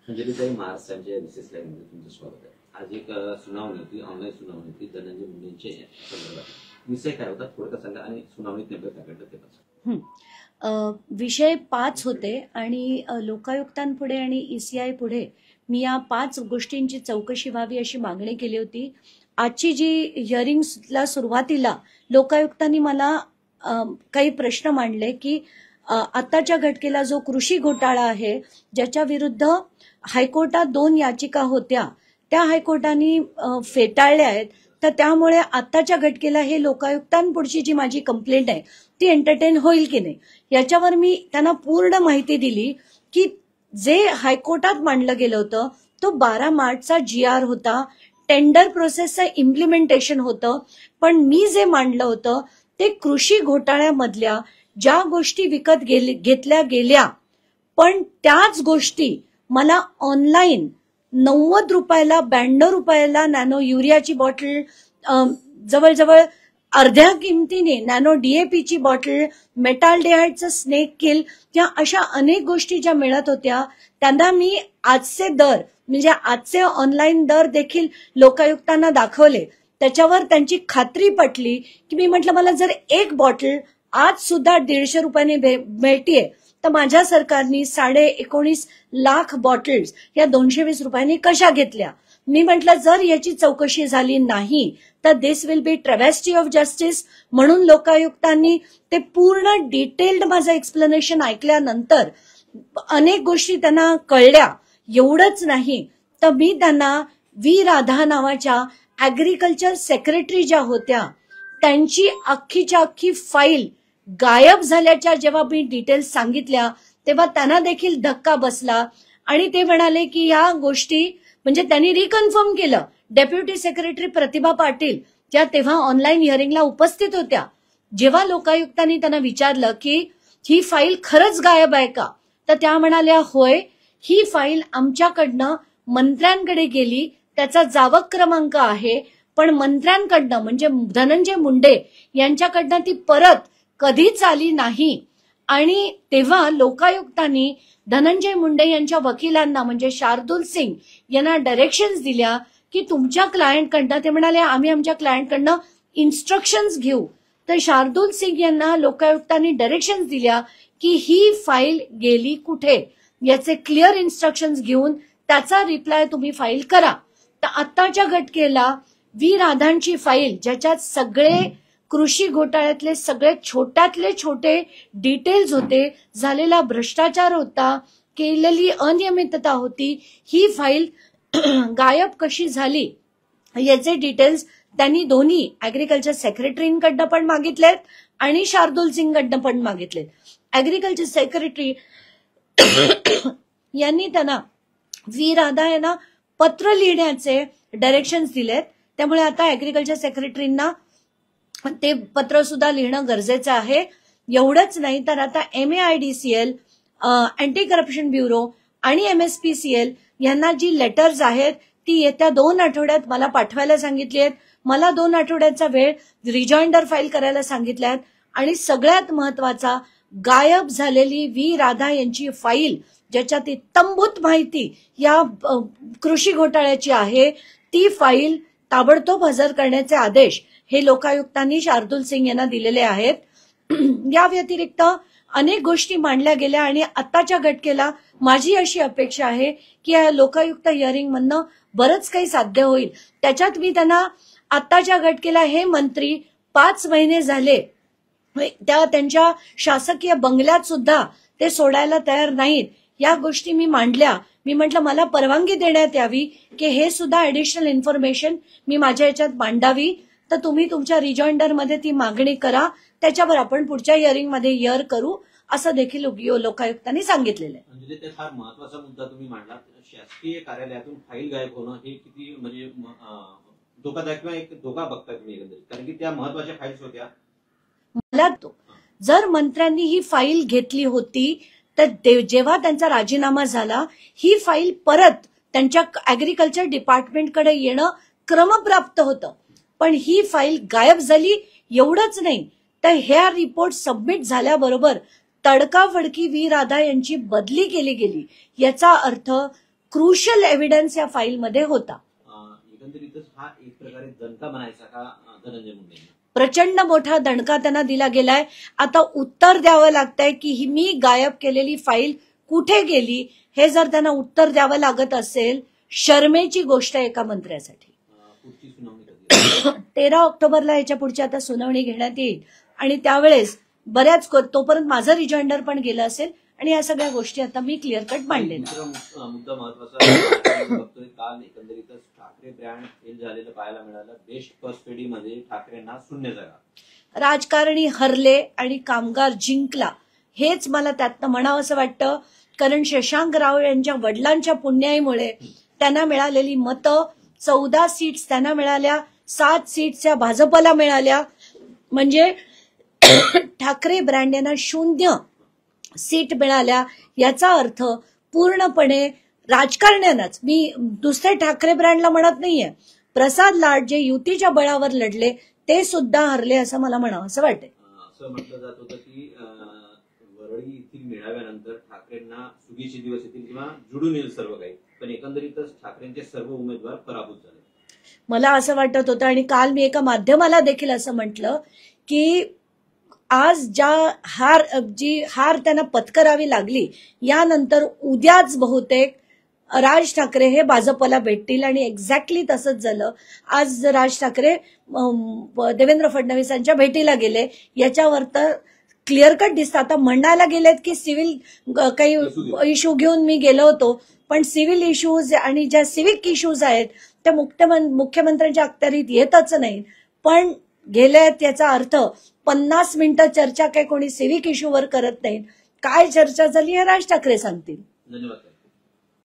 अंजलीताई, महाराष्ट्राच्या विशेष लाईव्हमध्ये तुमचं स्वागत आहे. आज एक सुनावणी होती, ऑनलाईन सुनावणी होती धनंजय मुंडेंच्या संदर्भात. विषय काय होता थोडक्यात सांगा आणि सुनावणीत नेमकं काय घडलं ते पण. विषय 5 होते आणि लोकायुक्तांपुढे आणि ECI पुढे मी या 5 गोष्टींची चौकशी व्हावी अशी मागणी केली होती. आजची जी हिअरिंगला सुरुवातीला लोकायुक्तांनी मला काही प्रश्न मांडले की आताच्या घटकेला जो कृषी घोटाळा आहे ज्याच्या विरुद्ध हायकोर्टात 2 याचिका होत्या त्या हायकोर्टाने फेटाळल्या आहेत, तर त्यामुळे आताच्या घटकेला हे लोकायुक्तांपुढची जी माझी कंप्लेंट आहे ती एंटरटेन होईल की नाही याच्यावर मी त्यांना पूर्ण माहिती दिली की जे हायकोर्टात मांडलं गेलं होतं तो 12 मार्चचा GR होता, टेंडर प्रोसेसचं इम्प्लिमेंटेशन होतं, पण मी जे मांडलं होतं ते कृषी घोटाळ्यामधल्या ज्या गोष्टी विकत घेतल्या गेल्या पण त्याच गोष्टी मला ऑनलाईन 90 रुपयाला 92 रुपयाला नॅनो युरियाची बॉटल, जवळजवळ अर्ध्या किमतीने नॅनो DAP ची बॉटल, मेटाल्डिहाइडचं स्नेक किल, या अशा अनेक गोष्टी ज्या मिळत होत्या त्यांना मी आजचे दर म्हणजे आजचे ऑनलाईन दर देखील लोकायुक्तांना दाखवले. त्याच्यावर त्यांची खात्री पटली की मी म्हटलं मला जर एक बॉटल आज सुद्धा 150 रुपयाने मिळतीये तर माझ्या सरकारने 19.5 लाख बॉटल्स या 220 रुपयांनी कशा घेतल्या. मी म्हटलं जर याची चौकशी झाली नाही तर दिस विल बी ट्रॅव्हेस्टी ऑफ जस्टिस. म्हणून लोकायुक्तांनी ते पूर्ण डिटेल्ड माझं एक्सप्लेनेशन ऐकल्यानंतर अनेक गोष्टी त्यांना कळल्या. एवढंच नाही तर मी त्यांना V. राधा नावाच्या ऍग्रीकल्चर सेक्रेटरी ज्या होत्या त्यांची अख्खीच्या अख्खी फाईल गायब झाल्याच्या जेव्हा मी डिटेल्स सांगितल्या तेव्हा त्यांना देखील धक्का बसला आणि ते म्हणाले की या गोष्टी म्हणजे त्यांनी रिकन्फर्म केलं. डेप्युटी सेक्रेटरी प्रतिभा पाटील ज्या तेव्हा ऑनलाईन हिअरिंगला उपस्थित होत्या, जेव्हा लोकायुक्तांनी त्यांना विचारलं की ही फाईल खरंच गायब आहे का तर त्या म्हणाल्या होय, ही फाईल आमच्याकडनं मंत्र्यांकडे गेली, त्याचा जावक क्रमांक आहे, पण मंत्र्यांकडनं म्हणजे धनंजय मुंडे यांच्याकडनं ती परत कधीच आली नाही. आणि तेव्हा लोकायुक्तांनी धनंजय मुंडे यांच्या वकिलांना म्हणजे शार्दुल सिंग यांना डायरेक्शन्स दिल्या की तुमच्या क्लायंटकडनं, ते म्हणाले आम्ही आमच्या क्लायंटकडनं इन्स्ट्रक्शन्स घेऊ. तर शार्दुल सिंग यांना लोकायुक्तांनी डायरेक्शन्स दिल्या की ही फाईल गेली कुठे याचे क्लिअर इन्स्ट्रक्शन्स घेऊन त्याचा रिप्लाय तुम्ही फाईल करा. तर आत्ताच्या घटकेला V. राधांची फाईल ज्याच्यात सगळे कृषी घोटाळ्यातले सगळे छोट्यातले छोटे डिटेल्स होते, झालेला भ्रष्टाचार होता, केलेली अनियमितता होती, ही फाईल गायब कशी झाली याचे डिटेल्स त्यांनी दोन्ही ऍग्रीकल्चर सेक्रेटरींकडनं पण मागितलेत आणि शार्दुल सिंगकडनं पण मागितलेत. ऍग्रीकल्चर सेक्रेटरी यांनी त्यांना V. राधा यांना पत्र लिहिण्याचे डायरेक्शन्स दिलेत. त्यामुळे आता ऍग्रीकल्चर सेक्रेटरींना ते पत्र सुद्धा लिहिणं गरजेचं आहे. एवढंच नाही तर आता MAIDCL, अँटी करप्शन ब्युरो आणि MSPCL यांना जी लेटर्स आहेत ती येत्या 2 आठवड्यात मला पाठवायला सांगितली आहेत. मला 2 आठवड्याचा वेळ रिजॉइंडर फाईल करायला सांगितल्या आहेत. आणि सगळ्यात महत्वाचा, गायब झालेली V. राधा यांची फाईल ज्याच्यात तंबूत माहिती या कृषी घोटाळ्याची आहे ती फाईल ताबडतोब हजर करण्याचे आदेश हे लोकायुक्तांनी शार्दुल सिंग यांना दिलेले आहेत. या व्यतिरिक्त अनेक गोष्टी मांडल्या गेल्या आणि आताच्या घटकेला माझी अशी अपेक्षा आहे की या लोकायुक्त हिअरिंग मधनं बरंच काही साध्य होईल. त्याच्यात मी त्यांना आताच्या घटकेला हे मंत्री 5 महिने झाले त्यांच्या शासकीय बंगल्यात सुद्धा ते सोडायला तयार नाहीत या गोष्टी मी मांडल्या. मी म्हटलं मला परवानगी देण्यात यावी की हे सुद्धा ऍडिशनल इन्फॉर्मेशन मी माझ्या याच्यात मांडावी. तर तुम्ही तुमच्या रिजॉइंडरमध्ये ती मागणी करा, त्याच्यावर आपण पुढच्या हिअरिंग मध्ये हिअर करू असं देखील लोकायुक्तांनी सांगितलेलं आहे. म्हणजे ते फार महत्वाचा मुद्दा तुम्ही मांडला. शासकीय कार्यालयातून फाईल गायब होणं हे किती म्हणजे धोकादायक किंवा एक धोका बघताय तुम्ही एकंदरीत, कारण की त्या महत्वाच्या फाईल्स होत्या. मला जर मंत्र्यांनी ही फाईल घेतली होती तर जेव्हा त्यांचा राजीनामा झाला ही फाईल परत त्यांच्या ऍग्रीकल्चर डिपार्टमेंटकडे येणं क्रमप्राप्त होतं, पण ही फाईल गायब झाली. एवढंच नाही तर ह्या रिपोर्ट सबमिट झाल्याबरोबर तडकाफडकी V. राधा यांची बदली केली गेली. याचा अर्थ क्रुशियल एव्हिडन्स या फाईलमध्ये होता. एकंदरीतच हा एक प्रकारे दणका म्हणायचा का धनंजय मुंडे? प्रचंड मोठा दणका त्यांना दिला गेलाय. आता उत्तर द्यावं लागतंय की मी गायब केलेली फाईल कुठे गेली, हे जर त्यांना उत्तर द्यावं लागत असेल, शर्मेची गोष्ट आहे एका मंत्र्यासाठी. पुढची सुनावणी कधी? 13 ऑक्टोबरला याच्या पुढची आता सुनावणी घेण्यात येईल आणि त्यावेळेस बऱ्याच तोपर्यंत माझं रिजॉइंडर पण गेलं असेल आणि या सगळ्या गोष्टी आता मी क्लिअर कट मांडलेल्या. मुद्दा महत्वाचा बघतोय, काल एकंदरीतच ठाकरे ब्रँड फेल झालेलं पाहायला मिळालं. बेस्ट कस्टडी मध्ये ठाकरेंना 0 जागा. राजकारणी हरले आणि कामगार जिंकला, हेच मला त्यातनं म्हणावं असं वाटतं. कारण शशांक राव यांच्या वडिलांच्या पुण्याईमुळे त्यांना मिळालेली मतं 14 सीट्स त्यांना मिळाल्या, 7 सीट्स या भाजपला मिळाल्या. म्हणजे ठाकरे ब्रँड यांना 0 सीट मिळाल्या. याचा अर्थ पूर्णपणे राजकारण्यांनाच, मी दुसरे ठाकरे ब्रँडला म्हणत नाहीये, प्रसाद लाड जे युतीच्या बळावर लढले ते सुद्धा हरले असं मला म्हणावं असं वाटतंय. असं म्हटलं जात होतं की वरळी येथील मेळाव्यानंतर ठाकरेंना सुगीचे दिवस येतील किंवा जुडून येईल सर्व काही, पण एकंदरीतच ठाकरेंचे सर्व उमेदवार पराभूत झाले. मला असं वाटत होतं आणि काल मी एका माध्यमाला देखील असं म्हटलं की आज जी हार त्यांना पत्करावी लागली, यानंतर उद्याच बहुतेक राज ठाकरे हे भाजपला भेटतील आणि एक्झॅक्टली तसंच झालं. आज राज ठाकरे देवेंद्र फडणवीसांच्या भेटीला गेले, याच्यावर तर क्लिअर कट दिसतं. आता म्हणायला गेलेत की सिव्हिल काही इश्यू घेऊन मी गेलो होतो, पण सिव्हिल इश्यूज आणि ज्या सिव्हिक इश्यूज आहेत त्या मुख्यमंत्र्यांच्या अखत्यारीत येतच नाही. पण गेलेत याचा अर्थ 50 मिनिटं चर्चा काही कोणी सिव्हिक इश्यूवर करत नाही. काय चर्चा झाली हे राज ठाकरे सांगतील. धन्यवाद.